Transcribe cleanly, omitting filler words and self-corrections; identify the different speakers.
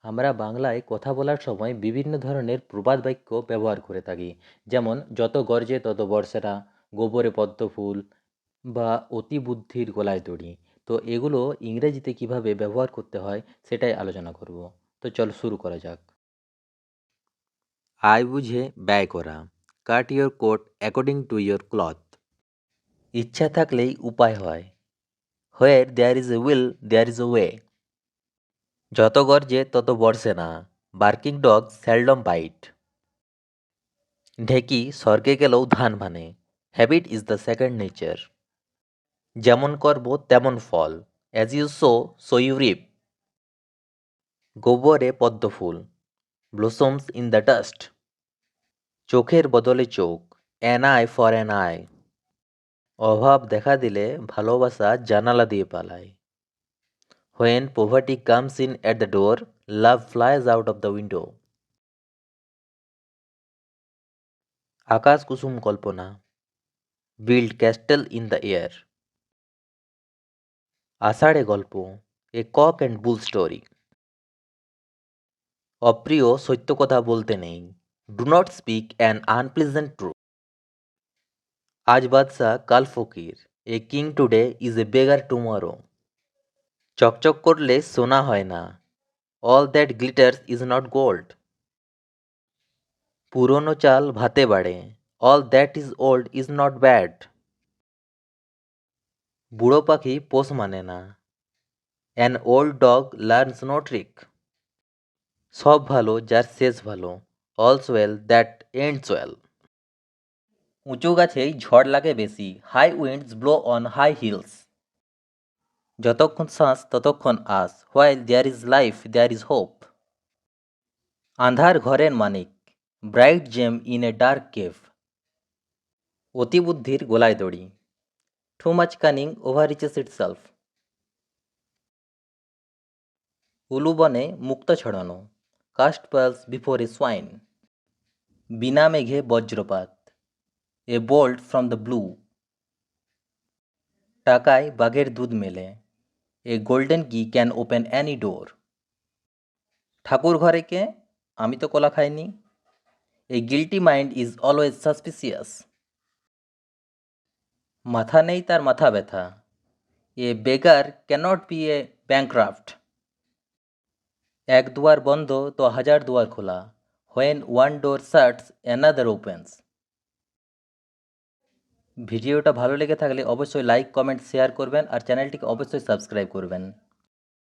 Speaker 1: আমরা বাংলায় কথা বলার সময় বিভিন্ন ধরনের প্রবাদ বাক্য ব্যবহার করে থাকি, যেমন যত গর্জে তত বর্ষে না, গোবরে পদ্ম ফুল বা অতি বুদ্ধির গলায় দড়ি। তো এগুলো ইংরেজিতে কিভাবে ব্যবহার করতে হয় সেটাই আলোচনা করব। তো চল শুরু করা যাক। আয় বুঝে ব্যয় করা, cut your coat according to your cloth. ইচ্ছা থাকলেই উপায় হয়, where there is a will there is a way. যত গর্জে তত বর্ষে না, বার্কিং ডগ সেলডম বাইট। ঢেকি স্বর্গে গেলেও ধান ভানে, habit is the second nature. যেমন করব তেমন ফল, as you sow so you reap. গোবরে পদ্ম ফুল, ব্লসমস ইন দ্য ডাস্ট। চোখের বদলে চোখ, an eye for an eye. অভাব দেখা দিলে ভালোবাসা জানালা দিয়ে পালায়। When poverty comes in at the door, love flies out of the window. আকাশ কুসুম কল্পনা, build castle in the air. আষাঢ়ে গল্প, a cock and bull story. অপ্রিয় সত্য কথা বলতে নেই, do not speak an unpleasant truth. আজ বাদশাহ কাল ফকির, a king today is a beggar tomorrow. চকচক করলে সোনা হয় না, all that glitters is not gold. পুরনো চাল ভাতে বাড়ে, all that is old is not bad. বুড়ো পাখি পোষ মানে না, an old dog learns no trick. সব ভালো যার শেষ ভালো, all's well that ends well. উঁচু গাছেই ঝড় লাগে বেশি, high winds blow on high hills. যতক্ষণ শ্বাস ততক্ষণ আস, while there is life there is hope. আঁধার ঘরের মানিক, bright gem in a dark cave. অতিবুদ্ধির গোলায় দড়ি, too much cunning over reaches itself. উলুবনে মুক্ত ছড়ানো, cast pearls before a swine. বিনা মেঘে বজ্রপাত, a bolt from the blue. টাকায় বাঘের দুধ মেলে, a golden key can open any door. ঠাকুর ঘরে কে, আমি তো কলা খাইনি, a guilty mind is always suspicious. মাথা নেই তার মাথা ব্যথা, a beggar can't be a bankrupt. এক দুয়ার বন্ধ তো হাজার দুয়ার খোলা, when one door shuts another opens. ভিডিওটা ভালো লেগে থাকলে অবশ্যই লাইক কমেন্ট শেয়ার করবেন আর চ্যানেলটিকে অবশ্যই সাবস্ক্রাইব করবেন।